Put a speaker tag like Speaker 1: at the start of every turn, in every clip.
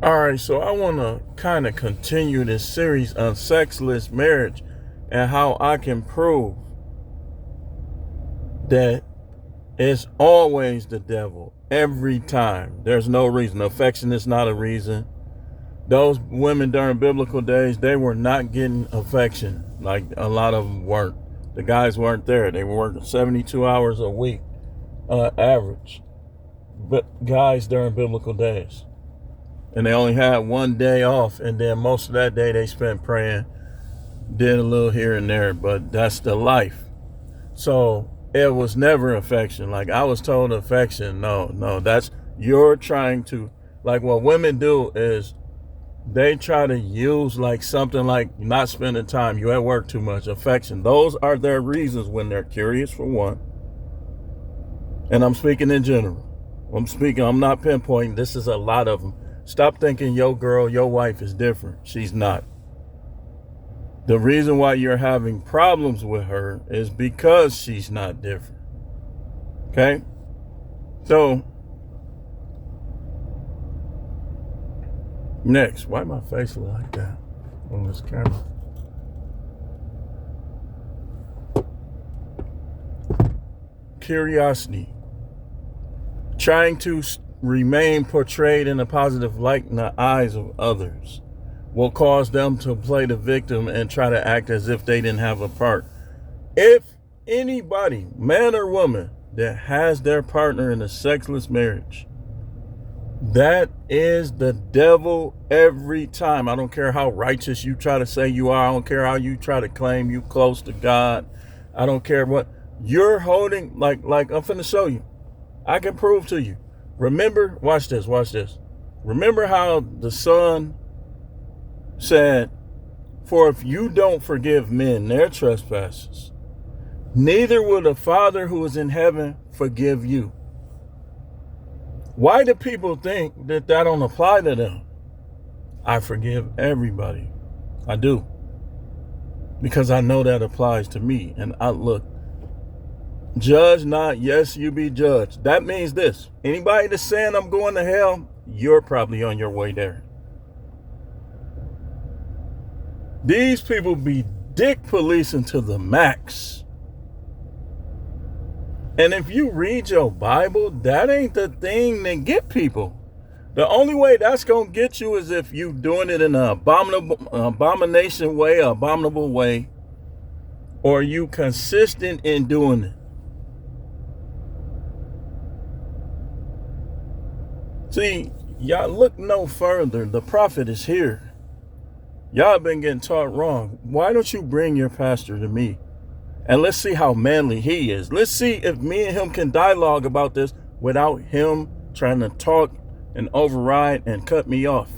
Speaker 1: All right, so I want to kind of continue this series on sexless marriage and how I can prove that it's always the devil every time. There's no reason. Affection is not a reason. Those women during biblical days, they were not getting affection. Like a lot of them weren't. The guys weren't there. They were working 72 hours a week, average. But guys during biblical days. And they only had one day off, and then most of that day they spent praying, did a little here and there, but that's the life. So it was never affection. Like I was told affection, no, that's you're trying to, like what women do is they try to use like something like not spending time, you at work too much, affection. Those are their reasons when they're curious for one. And I'm speaking in general. I'm not pinpointing, this is a lot of them. Stop thinking your girl, your wife is different. She's not. The reason why you're having problems with her is because she's not different. Okay? So, next, why my face look like that on this camera? Curiosity. Trying to remain portrayed in a positive light in the eyes of others will cause them to play the victim and try to act as if they didn't have a part. If anybody, man or woman, that has their partner in a sexless marriage, that is the devil every time. I don't care how righteous you try to say you are. I don't care how you try to claim you close to God. I don't care what you're holding. Like I'm finna show you. I can prove to you. Remember, watch this. Remember how the Son said, for if you don't forgive men their trespasses, neither will the Father who is in heaven forgive you. Why do people think that don't apply to them? I forgive everybody. I do. Because I know that applies to me. And look, judge not, yes, you be judged. That means this. Anybody that's saying I'm going to hell, you're probably on your way there. These people be dick policing to the max. And if you read your Bible, that ain't the thing that get people. The only way that's going to get you is if you doing it in an abominable way, or you consistent in doing it. See, y'all look no further. The prophet is here. Y'all been getting taught wrong. Why don't you bring your pastor to me? And let's see how manly he is. Let's see if me and him can dialogue about this without him trying to talk and override and cut me off.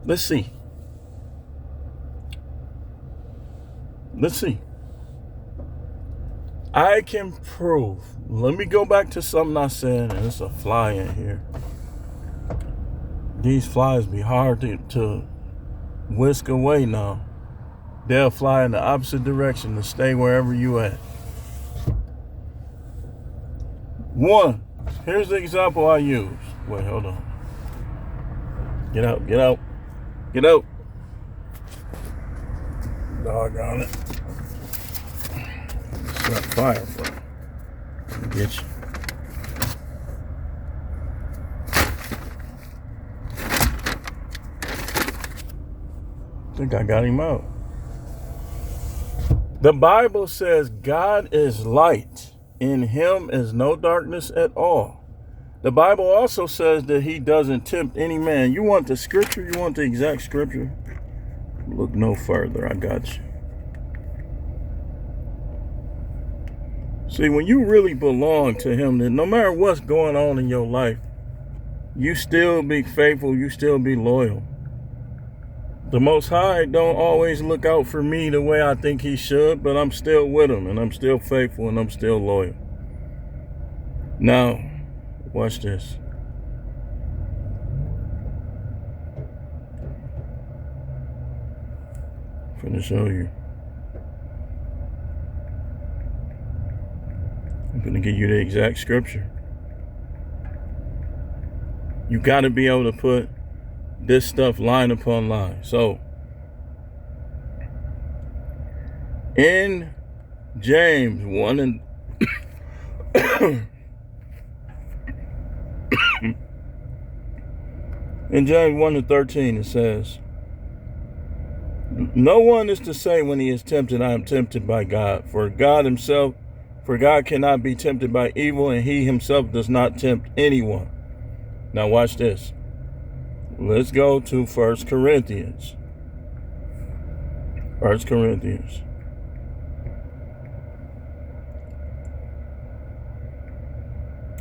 Speaker 1: Let's see. I can prove. Let me go back to something I said, and there's a fly in here. These flies be hard to whisk away now. They'll fly in the opposite direction to stay wherever you at. One, here's the example I use. Wait, hold on. Get out. Doggone it. Set fire for it. Get you. I think I got him out. The Bible says God is light. In him is no darkness at all. The Bible also says that he doesn't tempt any man. You want the scripture? You want the exact scripture? Look no further. I got you. See, when you really belong to him, then no matter what's going on in your life, you still be faithful. You still be loyal. The Most High don't always look out for me the way I think he should, but I'm still with him, and I'm still faithful, and I'm still loyal. Now, watch this. I'm finna show you. I'm going to give you the exact scripture. You got to be able to put this stuff line upon line. So in James 1 and in James 1 and 13 it says, no one is to say when he is tempted, I am tempted by God. For God cannot be tempted by evil, and he himself does not tempt anyone. Now watch this. Let's go to 1 Corinthians. 1 Corinthians.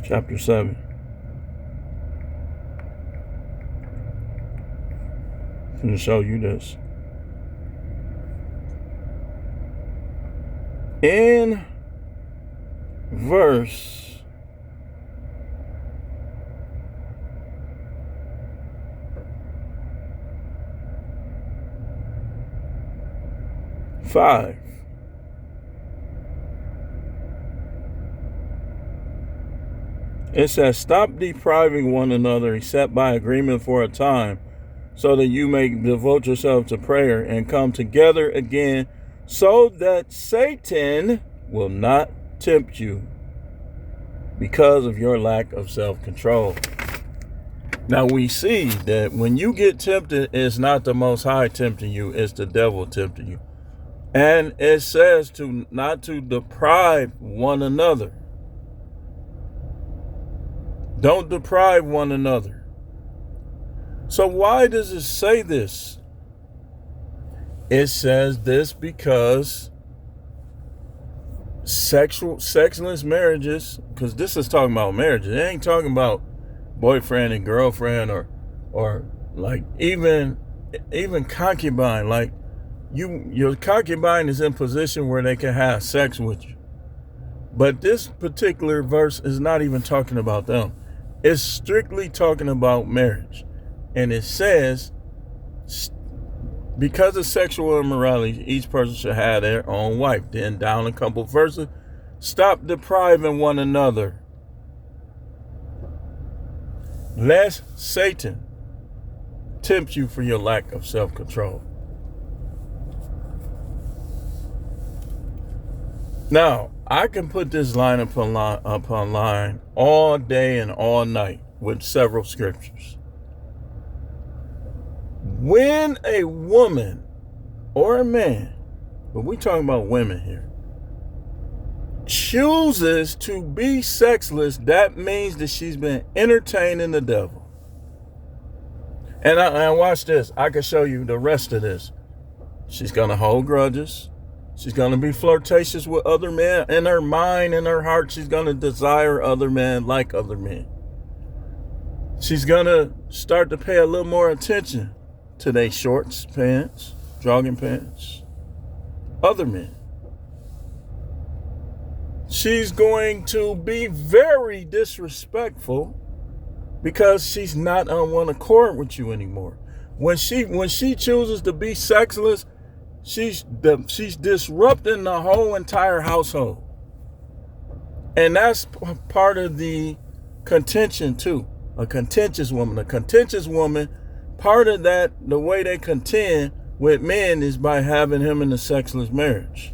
Speaker 1: Chapter 7. I'm going to show you this. In verse 5, it says, stop depriving one another except by agreement for a time, so that you may devote yourself to prayer and come together again, so that Satan will not tempt you because of your lack of self-control. Now we see that when you get tempted, it's not the Most High tempting you, it's the devil tempting you. And it says to not to deprive one another. Don't deprive one another. So why does it say this? It says this because sexless marriages, because this is talking about marriages. It ain't talking about boyfriend and girlfriend or like even concubine. Like your concubine is in position where they can have sex with you. But this particular verse is not even talking about them. It's strictly talking about marriage. And it says, because of sexual immorality, each person should have their own wife. Then down a couple verses, stop depriving one another, lest Satan tempt you for your lack of self-control. Now, I can put this line upon line all day and all night with several scriptures. When a woman or a man, but we're talking about women here, chooses to be sexless, that means that she's been entertaining the devil. And watch this. I can show you the rest of this. She's going to hold grudges. She's going to be flirtatious with other men. In her mind, in her heart, she's going to desire other men like other men. She's going to start to pay a little more attention to their shorts, pants, jogging pants, other men. She's going to be very disrespectful because she's not on one accord with you anymore. When she chooses to be sexless, she's disrupting the whole entire household. And that's part of the contention too. A contentious woman, part of that, the way they contend with men is by having him in a sexless marriage.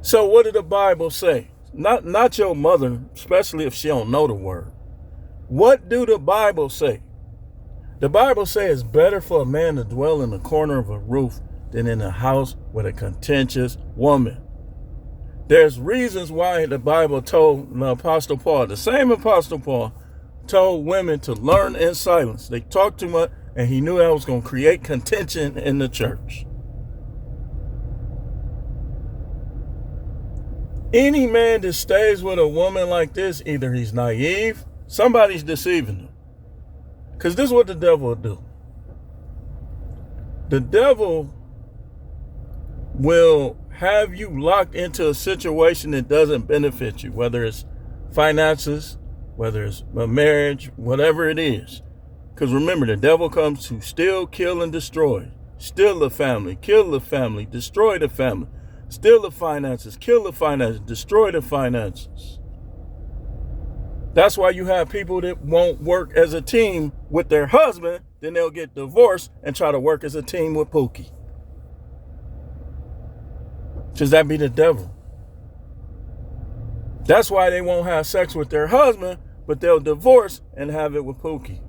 Speaker 1: So what did the Bible say? Not your mother, especially if she don't know the word. What do the Bible say? The Bible says it's better for a man to dwell in the corner of a roof than in a house with a contentious woman. There's reasons why the Bible told the Apostle Paul, the same Apostle Paul, told women to learn in silence. They talked too much, and he knew that was going to create contention in the church. Any man that stays with a woman like this, either he's naive, somebody's deceiving him. Because this is what the devil will do. The devil will have you locked into a situation that doesn't benefit you, whether it's finances, whether it's a marriage, whatever it is. Because remember, the devil comes to steal, kill, and destroy. Steal the family, kill the family, destroy the family. Steal the finances, kill the finances, destroy the finances. That's why you have people that won't work as a team with their husband, then they'll get divorced and try to work as a team with Pookie. Because that be the devil. That's why they won't have sex with their husband, but they'll divorce and have it with Pookie.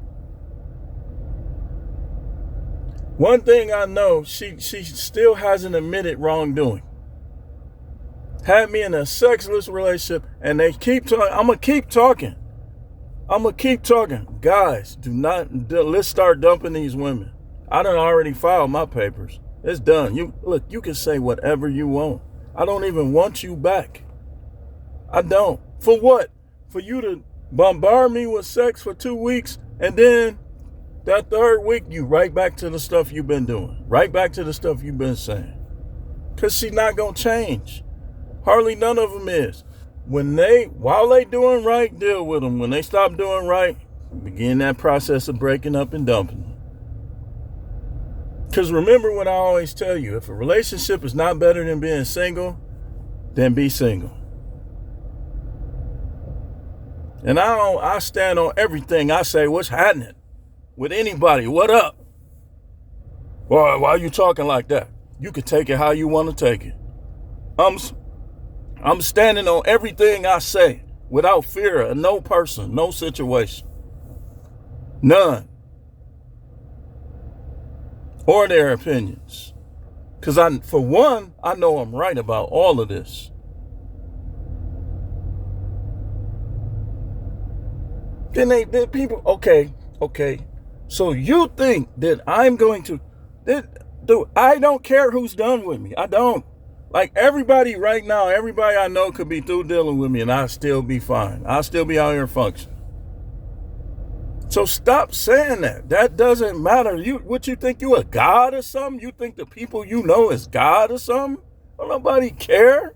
Speaker 1: One thing I know, she still hasn't admitted wrongdoing. Had me in a sexless relationship, and they keep talking. I'm going to keep talking. Guys, let's start dumping these women. I done already filed my papers. It's done. You can say whatever you want. I don't even want you back. I don't. For what? For you to bombard me with sex for 2 weeks, and then that third week, you right back to the stuff you've been doing. Right back to the stuff you've been saying. Because she's not going to change. Hardly none of them is. While they doing right, deal with them. When they stop doing right, begin that process of breaking up and dumping them. Because remember what I always tell you. If a relationship is not better than being single, then be single. And I stand on everything I say. What's happening with anybody? What up? Why are you talking like that? You can take it how you want to take it. I'm standing on everything I say without fear of no person, no situation. None. Or their opinions. Because for one, I know I'm right about all of this. Then people, okay. So you think that I'm going to, I don't care who's done with me. I don't. Like everybody right now, everybody I know could be through dealing with me and I'll still be fine. I'll still be out here functioning. So stop saying that. That doesn't matter. What you think, you a god or something? You think the people you know is God or something? Don't nobody care.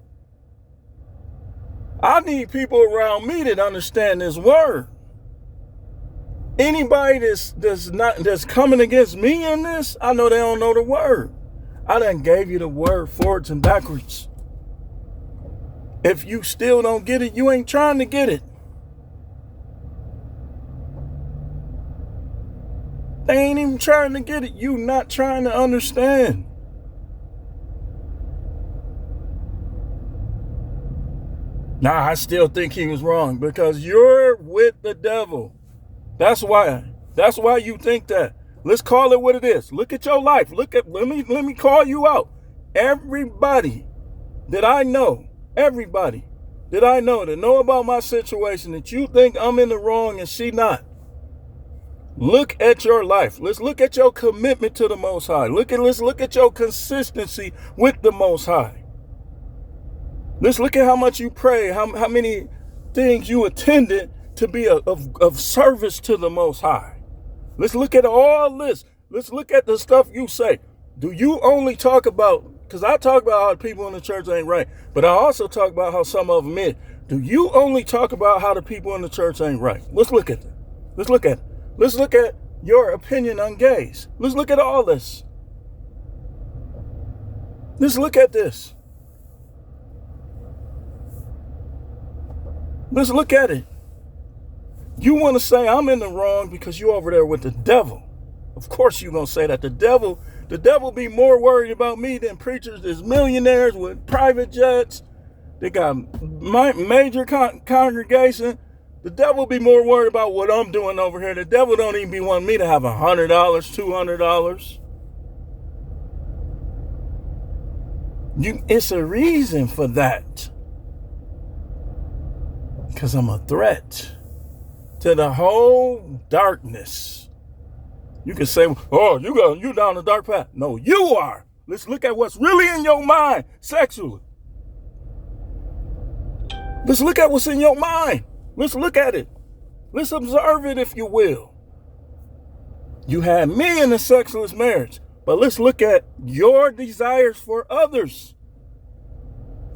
Speaker 1: I need people around me that understand this word. Anybody that's coming against me in this, I know they don't know the word. I done gave you the word forwards and backwards. If you still don't get it, you ain't trying to get it. They ain't even trying to get it. You not trying to understand. Nah, I still think he was wrong because you're with the devil. That's why you think that. Let's call it what it is. Look at your life. Let me call you out. Everybody that I know that know about my situation, that you think I'm in the wrong and she not. Look at your life. Let's look at your commitment to the Most High. Let's look at your consistency with the Most High. Let's look at how much you pray, how many things you attended to be of service to the Most High. Let's look at all this. Let's look at the stuff you say. Do you only talk about, because I talk about how the people in the church ain't right, but I also talk about how some of them is. Do you only talk about how the people in the church ain't right? Let's look at that. Let's look at it. Let's look at your opinion on gays. Let's look at all this. Let's look at this. Let's look at it. You want to say I'm in the wrong because you over there with the devil. Of course you're going to say that. The devil be more worried about me than preachers. There's millionaires with private jets. They got major congregation. The devil be more worried about what I'm doing over here. The devil don't even be wanting me to have $100, $200. It's a reason for that. Because I'm a threat to the whole darkness. You can say, oh, you down the dark path. No, you are. Let's look at what's really in your mind sexually. Let's look at what's in your mind. Let's look at it. Let's observe it, if you will. You had me in a sexless marriage, but let's look at your desires for others.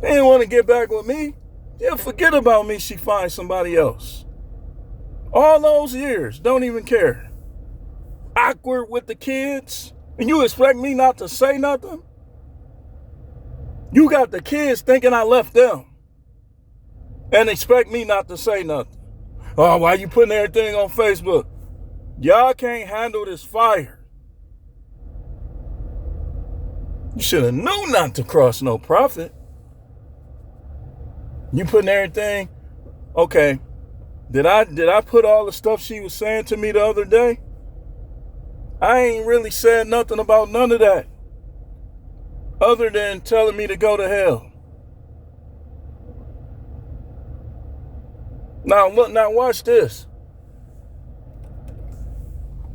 Speaker 1: They didn't want to get back with me. They'll forget about me. She finds somebody else. All those years, don't even care. Awkward with the kids, and you expect me not to say nothing? You got the kids thinking I left them and expect me not to say nothing. Oh, why you putting everything on Facebook? Y'all can't handle this fire. You should have known not to cross no prophet. You putting everything. Okay. Did I put all the stuff she was saying to me the other day? I ain't really said nothing about none of that. Other than telling me to go to hell. Now look, now watch this.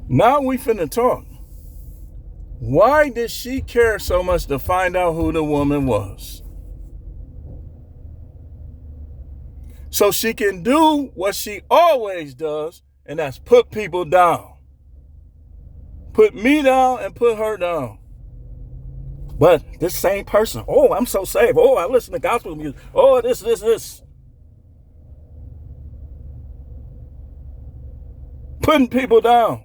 Speaker 1: Now we finna talk. Why did she care so much to find out who the woman was? So she can do what she always does, and that's put people down. Put me down and put her down. But this same person, oh, I'm so saved. Oh, I listen to gospel music. Oh, this. Putting people down.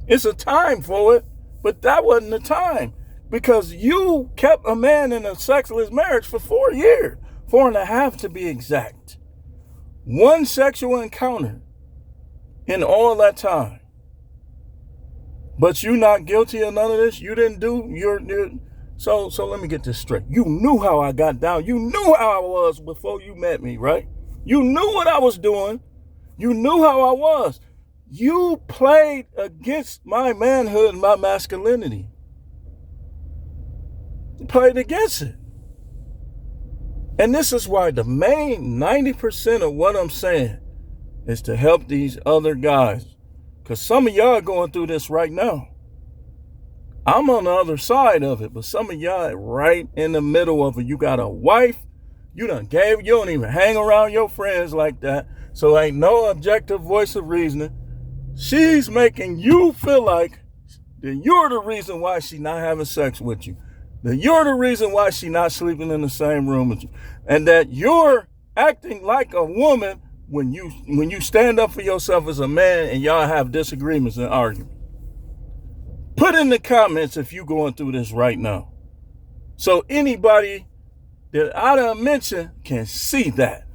Speaker 1: It's a time for it, but that wasn't the time. Because you kept a man in a sexless marriage for 4 years. 4.5 to be exact. One sexual encounter in all that time. But you not guilty of none of this? You didn't do your so let me get this straight. You knew how I got down. You knew how I was before you met me, right? You knew what I was doing. You knew how I was. You played against my manhood and my masculinity. You played against it. And this is why the main 90% of what I'm saying is to help these other guys. Because some of y'all are going through this right now. I'm on the other side of it, but some of y'all are right in the middle of it. You got a wife, you don't even hang around your friends like that. So ain't no objective voice of reasoning. She's making you feel like that you're the reason why she's not having sex with you. That you're the reason why she's not sleeping in the same room with you. And that you're acting like a woman when you stand up for yourself as a man and y'all have disagreements and arguments. Put in the comments if you're going through this right now. So anybody that I done mentioned can see that.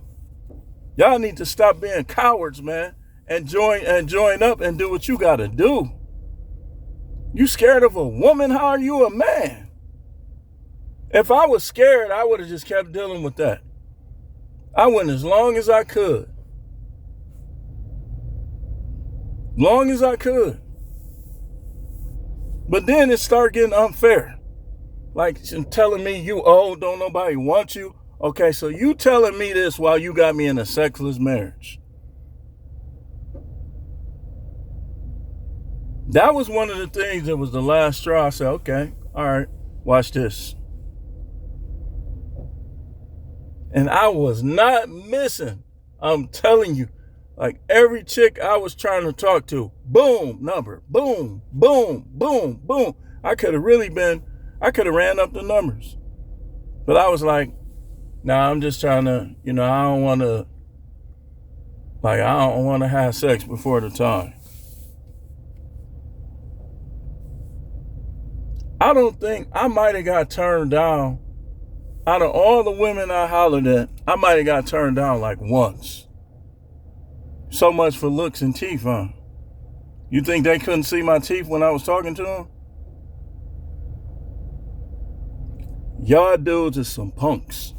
Speaker 1: Y'all need to stop being cowards, man, and join up and do what you gotta do. You scared of a woman? How are you a man? If I was scared, I would have just kept dealing with that. I went as long as I could. Long as I could. But then it started getting unfair. Like telling me you old, don't nobody want you. Okay, so you telling me this while you got me in a sexless marriage. That was one of the things that was the last straw. I said, okay, all right, watch this. And I was not missing. I'm telling you, like every chick I was trying to talk to, boom, number, boom, boom, boom, boom. I could have ran up the numbers. But I was like, nah, I'm just trying to, I don't want to have sex before the time. I don't think I might have got turned down. Out of all the women I hollered at, I might have got turned down like once. So much for looks and teeth, huh? You think they couldn't see my teeth when I was talking to them? Y'all dudes are some punks.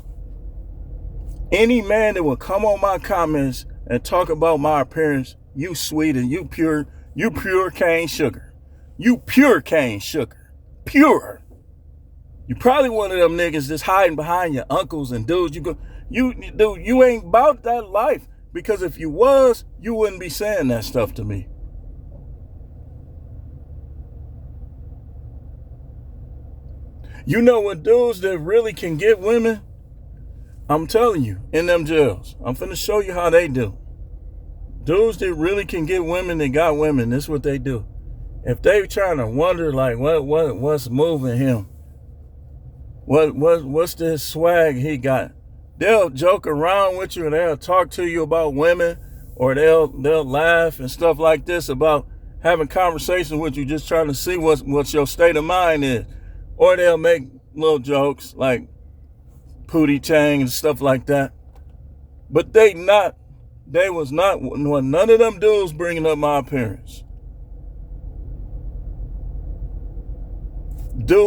Speaker 1: Any man that will come on my comments and talk about my appearance, you sweet and you pure cane sugar. You pure cane sugar. Pure. You probably one of them niggas just hiding behind your uncles and dudes. You ain't about that life. Because if you was, you wouldn't be saying that stuff to me. You know what dudes that really can get women? I'm telling you, in them jails. I'm finna show you how they do. Dudes that really can get women that got women, this is what they do. If they trying to wonder like what's moving him, what's this swag he got, they'll joke around with you and they'll talk to you about women, or they'll laugh and stuff like this about having conversations with you, just trying to see what your state of mind is. Or they'll make little jokes like Pootie Tang and stuff like that. But they was not, none of them dudes bringing up my appearance.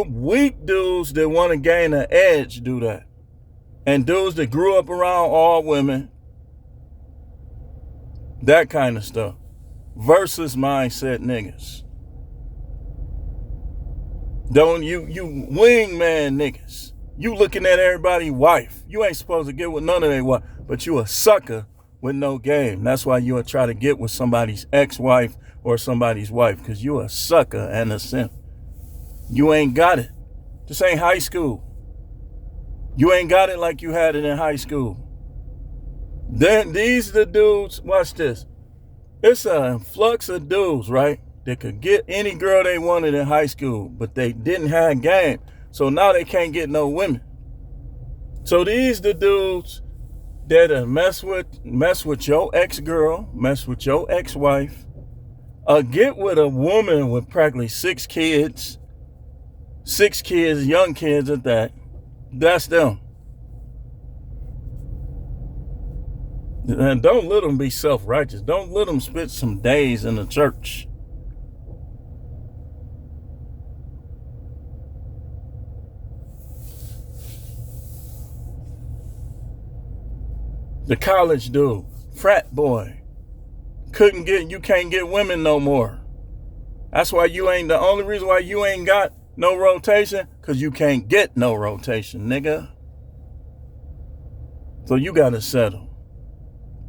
Speaker 1: Weak dudes that want to gain an edge do that. And dudes that grew up around all women, that kind of stuff. Versus mindset niggas. Don't you wingman niggas. You looking at everybody's wife. You ain't supposed to get with none of their wife. But you a sucker with no game. That's why you would try to get with somebody's ex-wife or somebody's wife. Because you a sucker and a simp. You ain't got it. This ain't high school. You ain't got it like you had it in high school. Then these are the dudes, watch this. It's an influx of dudes, right? They could get any girl they wanted in high school, but they didn't have game. So now they can't get no women. So these the dudes that mess with your ex-girl, mess with your ex-wife, get with a woman with practically 6 kids, young kids at that. That's them. And don't let them be self-righteous. Don't let them spend some days in the church. The college dude, frat boy, you can't get women no more. That's why the only reason why you ain't got no rotation, because you can't get no rotation, nigga. So you gotta settle.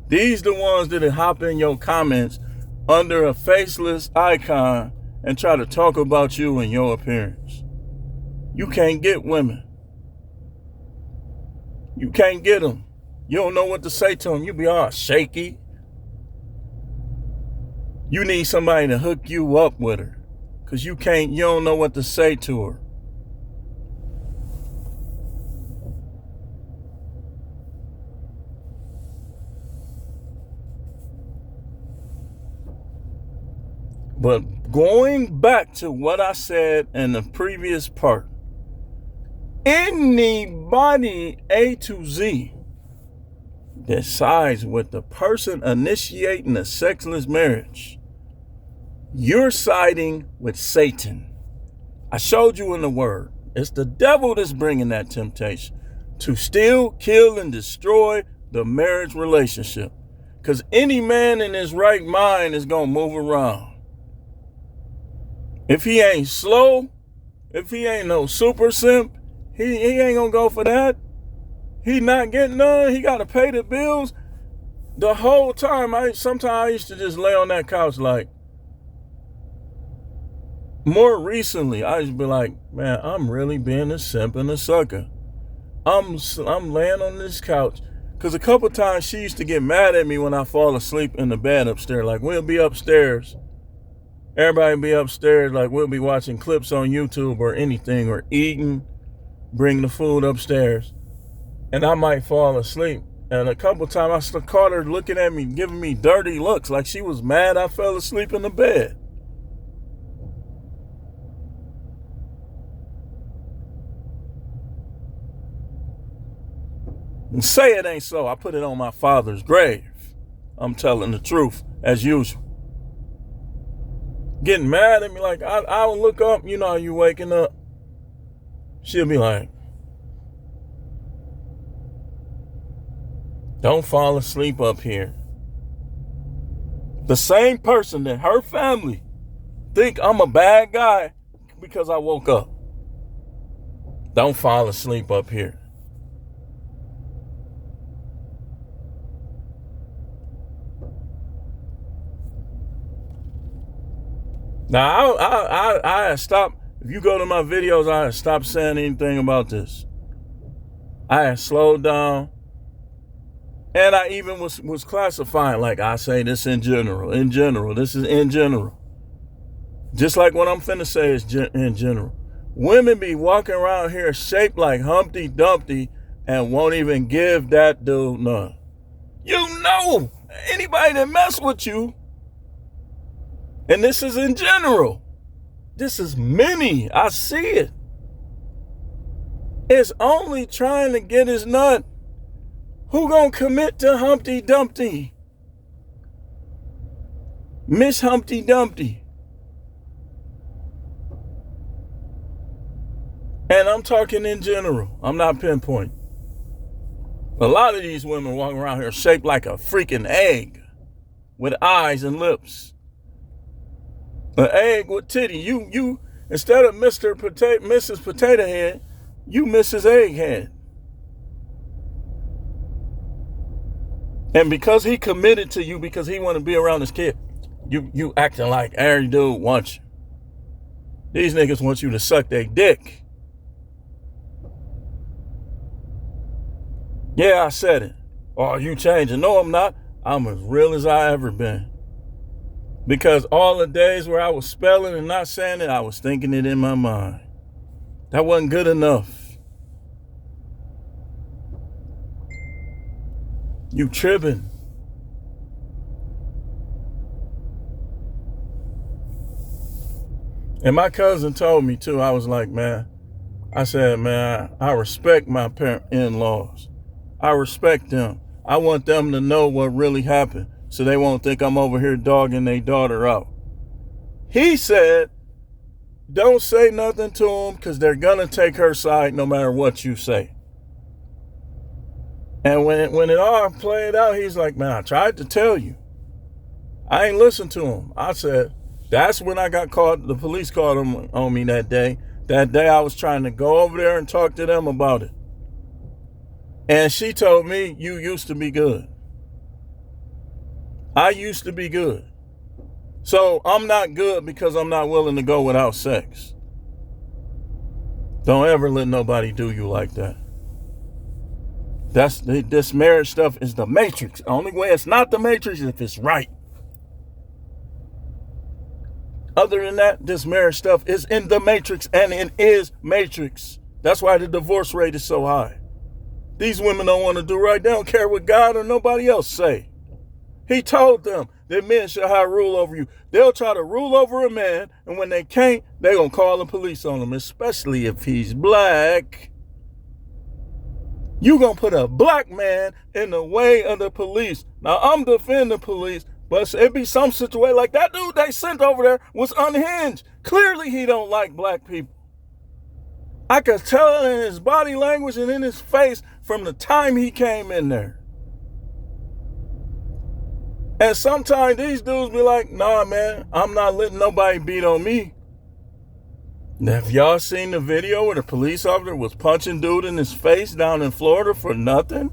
Speaker 1: These the ones that hop in your comments under a faceless icon and try to talk about you and your appearance. You can't get women. You can't get them. You don't know what to say to them. You be all shaky. You need somebody to hook you up with her. Because you don't know what to say to her. But going back to what I said in the previous part, anybody A to Z that sides with the person initiating a sexless marriage, you're siding with Satan. I showed you in the word. It's the devil that's bringing that temptation to steal, kill, and destroy the marriage relationship. Because any man in his right mind is going to move around. If he ain't slow, if he ain't no super simp, he ain't going to go for that. He not getting none. He got to pay the bills. The whole time, sometimes I used to just lay on that couch like, more recently, I used to be like, man, I'm really being a simp and a sucker. I'm laying on this couch. Because a couple times she used to get mad at me when I fall asleep in the bed upstairs. Like, we'll be upstairs. Everybody be upstairs. Like, we'll be watching clips on YouTube or anything or eating, bring the food upstairs. And I might fall asleep. And a couple times I caught her looking at me, giving me dirty looks. Like she was mad I fell asleep in the bed. And say it ain't so. I put it on my father's grave. I'm telling the truth, as usual. Getting mad at me, like, I'll look up, you know, you waking up. She'll be like, don't fall asleep up here. The same person that her family think I'm a bad guy because I woke up. Don't fall asleep up here. Now, I stopped. If you go to my videos, I stopped saying anything about this. I slowed down. And I even was classifying, like I say this in general, this is in general. Just like what I'm finna say is in general. Women be walking around here shaped like Humpty Dumpty and won't even give that dude none. You know, anybody that mess with you, and this is in general, this is many, I see it, is only trying to get his nut Who gonna commit to Humpty Dumpty? Miss Humpty Dumpty. And I'm talking in general. I'm not pinpointing. A lot of these women walking around here shaped like a freaking egg with eyes and lips. An egg with titty. You instead of Mrs. Potato Head, you Mrs. Egghead. And because he committed to you, because he want to be around his kid, you acting like every dude wants you. These niggas want you to suck their dick. Yeah, I said it. Oh, you changing? No, I'm not. I'm as real as I ever been. Because all the days where I was spelling and not saying it, I was thinking it in my mind. That wasn't good enough. You tripping. And my cousin told me too, I was like, man, I said, man, I respect my in-laws. I respect them. I want them to know what really happened so they won't think I'm over here dogging their daughter out. He said, don't say nothing to them because they're going to take her side no matter what you say. And when it all played out, he's like, man, I tried to tell you. I ain't listened to him. I said, that's when I got caught. The police called him on me that day. That day I was trying to go over there and talk to them about it. And she told me, you used to be good. I used to be good. So I'm not good because I'm not willing to go without sex. Don't ever let nobody do you like that. This marriage stuff is the Matrix. The only way it's not the Matrix is if it's right. Other than that, this marriage stuff is in the Matrix, and it is Matrix. That's why the divorce rate is so high. These women don't want to do right. They don't care what God or nobody else say. He told them that men shall have rule over you. They'll try to rule over a man, and when they can't, they're going to call the police on him, especially if he's black. You going to put a black man in the way of the police. Now, I'm defending the police, but it be some situation like that dude they sent over there was unhinged. Clearly, he don't like black people. I could tell in his body language and in his face from the time he came in there. And sometimes these dudes be like, nah, man, I'm not letting nobody beat on me. Now, have y'all seen the video where the police officer was punching dude in his face down in Florida for nothing?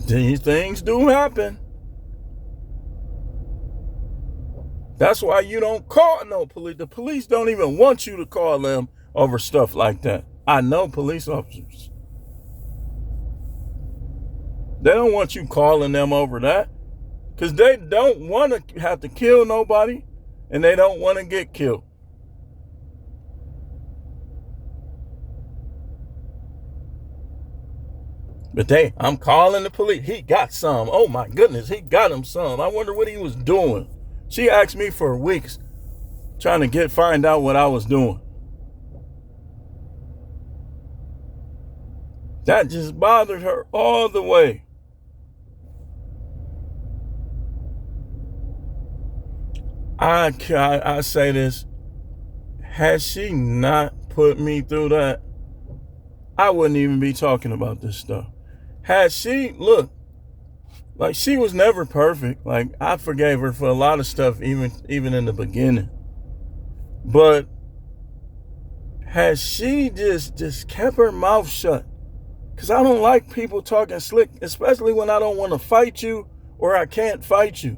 Speaker 1: These things do happen. That's why you don't call no police. The police don't even want you to call them over stuff like that. I know police officers. They don't want you calling them over that because they don't want to have to kill nobody and they don't want to get killed. But I'm calling the police. He got some. Oh my goodness, he got him some. I wonder what he was doing. She asked me for weeks trying to find out what I was doing. That just bothered her all the way. I say this, had she not put me through that, I wouldn't even be talking about this stuff. Had she, look, like she was never perfect. Like I forgave her for a lot of stuff, even in the beginning. But had she just kept her mouth shut, because I don't like people talking slick, especially when I don't want to fight you or I can't fight you.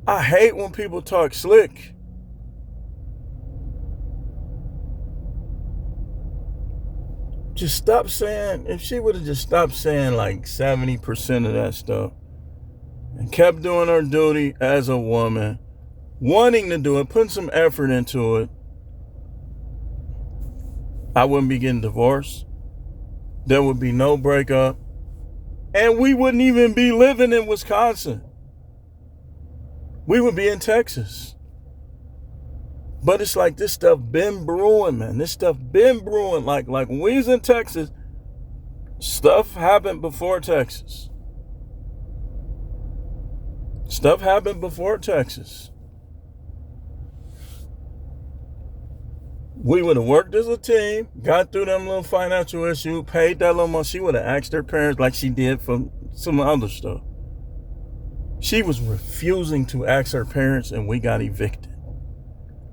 Speaker 1: I hate when people talk slick. Just stop saying, if she would have just stopped saying like 70% of that stuff and kept doing her duty as a woman, wanting to do it, putting some effort into it, I wouldn't be getting divorced. There would be no breakup. And we wouldn't even be living in Wisconsin. We would be in Texas. But it's like this stuff been brewing, man. This stuff been brewing. Like when we was in Texas, stuff happened before Texas. Stuff happened before Texas. We would have worked as a team, got through them little financial issue, paid that little money. She would have asked her parents like she did for some other stuff. She was refusing to ask her parents, and we got evicted.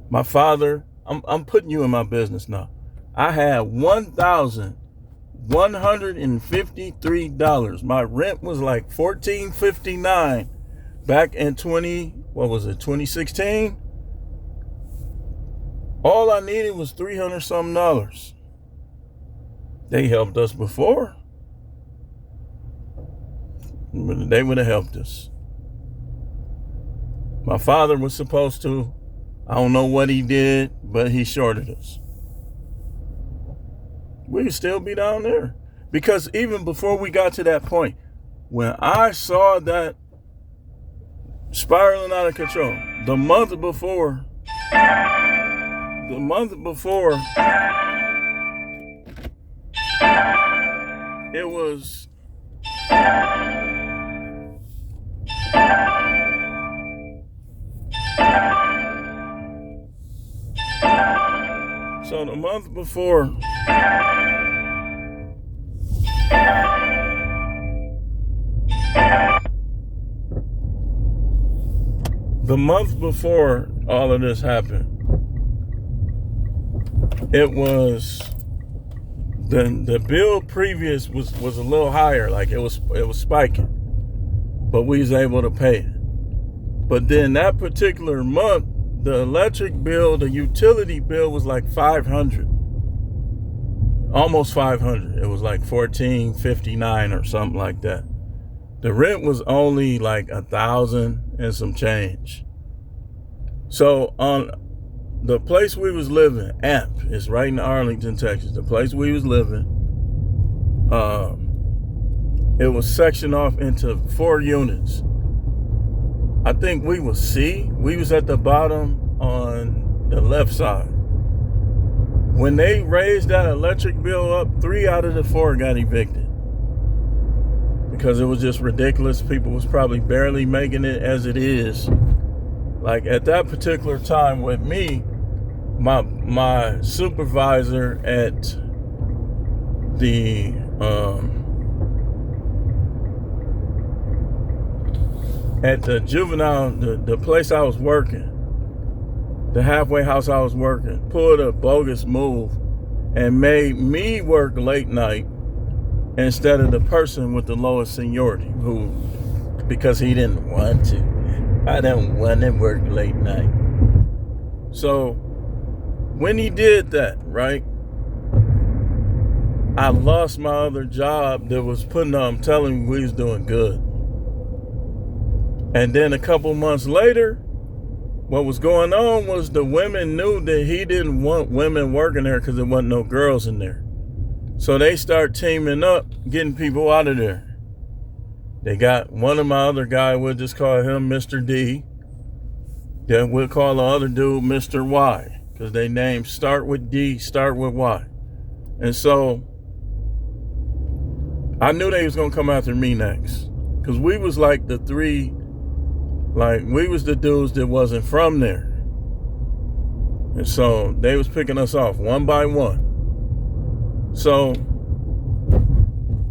Speaker 1: My father, I'm putting you in my business now. I had $1,153. My rent was like $1,459 back in 2016? All I needed was $300 something. They helped us before. They would have helped us. My father was supposed to. I don't know what he did, but he shorted us. We'd still be down there. Because even before we got to that point, when I saw that spiraling out of control, the month before, it was so the month before all of this happened, it was the bill previous was a little higher, like it was spiking, but we was able to pay it. But then that particular month, the electric bill, the utility bill was like $500, almost $500. It was like $1,459 or something like that. The rent was only like $1,000 and some change. So on the place we was living, AMP, is right in Arlington, Texas. The place we was living, it was sectioned off into 4 units. I think we was C. We was at the bottom on the left side. When they raised that electric bill up, 3 out of the 4 got evicted. Because it was just ridiculous. People was probably barely making it as it is. Like at that particular time with me, my supervisor at the juvenile, the place I was working, the halfway house I was working, pulled a bogus move and made me work late night instead of the person with the lowest seniority, who, because he didn't want to. I didn't want to work late night. So when he did that, right, I lost my other job that was telling me we was doing good. And then a couple months later, what was going on was the women knew that he didn't want women working there because there wasn't no girls in there. So they start teaming up, getting people out of there. They got one of my other guy, we'll just call him Mr. D. Then we'll call the other dude Mr. Y, because they names start with D, start with Y. And so I knew they was going to come after me next, because we was like the 3, like we was the dudes that wasn't from there. And so they was picking us off one by one. So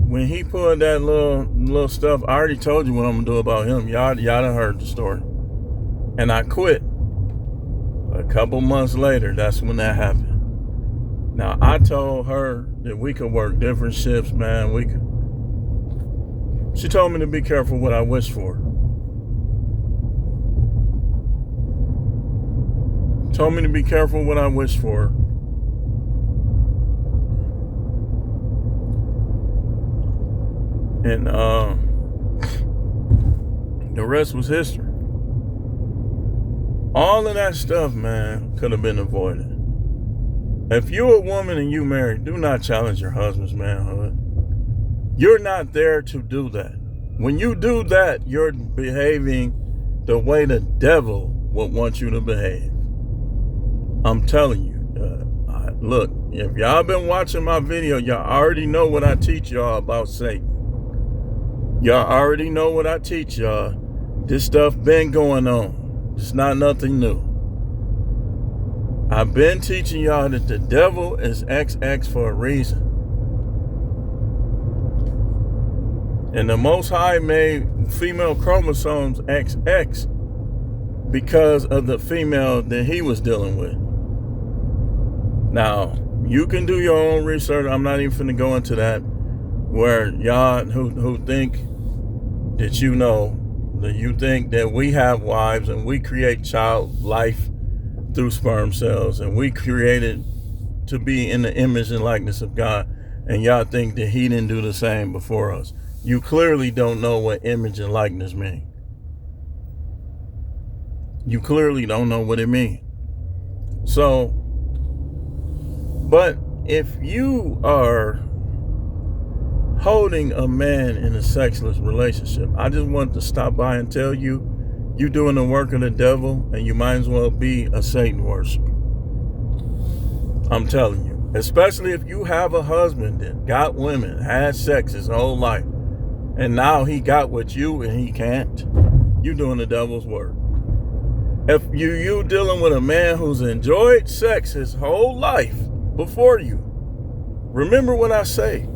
Speaker 1: when he pulled that little stuff, I already told you what I'm gonna do about him. Y'all done heard the story. And I quit. A couple months later, that's when that happened. Now I told her that we could work different shifts, man. She told me to be careful what I wish for. Told me to be careful what I wish for. And the rest was history. All of that stuff, man, could have been avoided. If you're a woman and you married, do not challenge your husband's manhood. You're not there to do that. When you do that, you're behaving the way the devil would want you to behave. I'm telling you. Look, if y'all been watching my video, y'all already know what I teach y'all about Satan. Y'all already know what I teach y'all. This stuff been going on. It's not nothing new. I've been teaching y'all that the devil is XX for a reason. And the Most High made female chromosomes XX because of the female that he was dealing with. Now, you can do your own research. I'm not even finna go into that. Where y'all who think that you think that we have wives and we create child life through sperm cells and we created to be in the image and likeness of God, and y'all think that he didn't do the same before us. You clearly don't know what image and likeness mean. You clearly don't know what it means. So, but if you are holding a man in a sexless relationship, I just want to stop by and tell you, you're doing the work of the devil, and you might as well be a Satan worshiper. I'm telling you, especially if you have a husband that got women, had sex his whole life, and now he got with you and he can't. You doing the devil's work. If you dealing with a man who's enjoyed sex his whole life before you, remember what I say.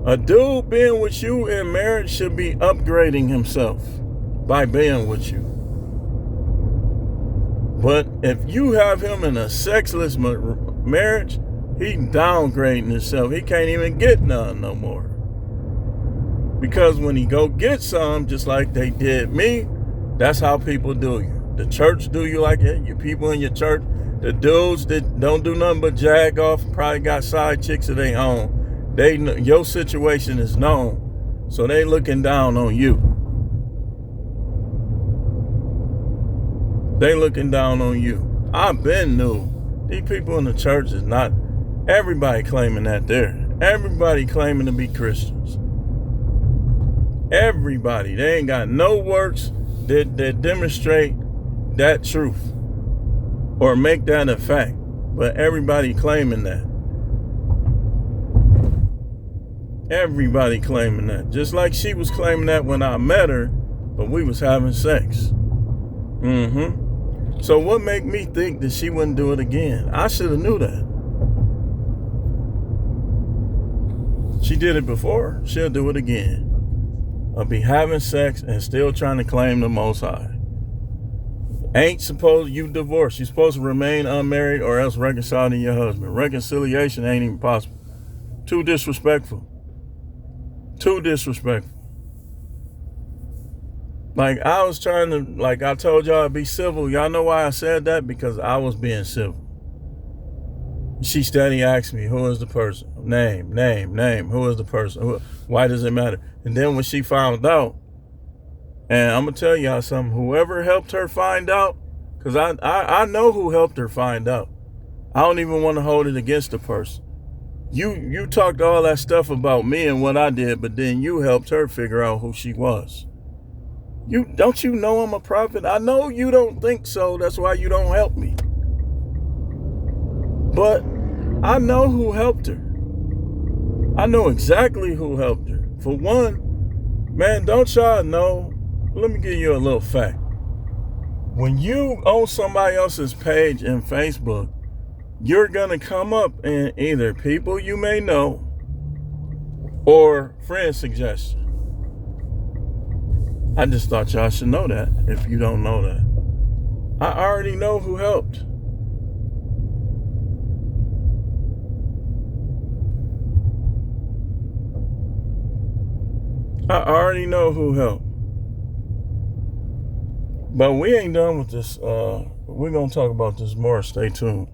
Speaker 1: A dude being with you in marriage should be upgrading himself by being with you. But if you have him in a sexless marriage, he downgrading himself. He can't even get none no more. Because when he go get some, just like they did me, that's how people do you. The church do you like it. Your people in your church, the dudes that don't do nothing but jag off, probably got side chicks of their own. Your situation is known, so they looking down on you. They looking down on you. I've been new. These people in the church is not everybody claiming that there. Everybody claiming to be Christians. Everybody. They ain't got no works that demonstrate that truth or make that a fact. But everybody claiming that. Everybody claiming that. Just like she was claiming that when I met her, but we was having sex. So what made me think that she wouldn't do it again? I should have knew that. She did it before. She'll do it again. I'll be having sex and still trying to claim the Most High. Ain't supposed you divorced. You're supposed to remain unmarried or else reconcile to your husband. Reconciliation ain't even possible. Too disrespectful. Too disrespectful. Like I was trying to, like I told y'all, be civil. Y'all know why I said that? Because I was being civil. She steady asked me, who is the person? Name. Who is the person? Why does it matter? And then when she found out, and I'm going to tell y'all something, whoever helped her find out, because I know who helped her find out. I don't even want to hold it against the person. You talked all that stuff about me and what I did, but then you helped her figure out who she was. Don't you know I'm a prophet? I know you don't think so. That's why you don't help me. But I know who helped her. I know exactly who helped her. For one, man, don't y'all know? Let me give you a little fact. When you own somebody else's page in Facebook, you're going to come up in either people you may know or friend suggestion. I just thought y'all should know that if you don't know that. I already know who helped. I already know who helped. But we ain't done with this. We're going to talk about this more. Stay tuned.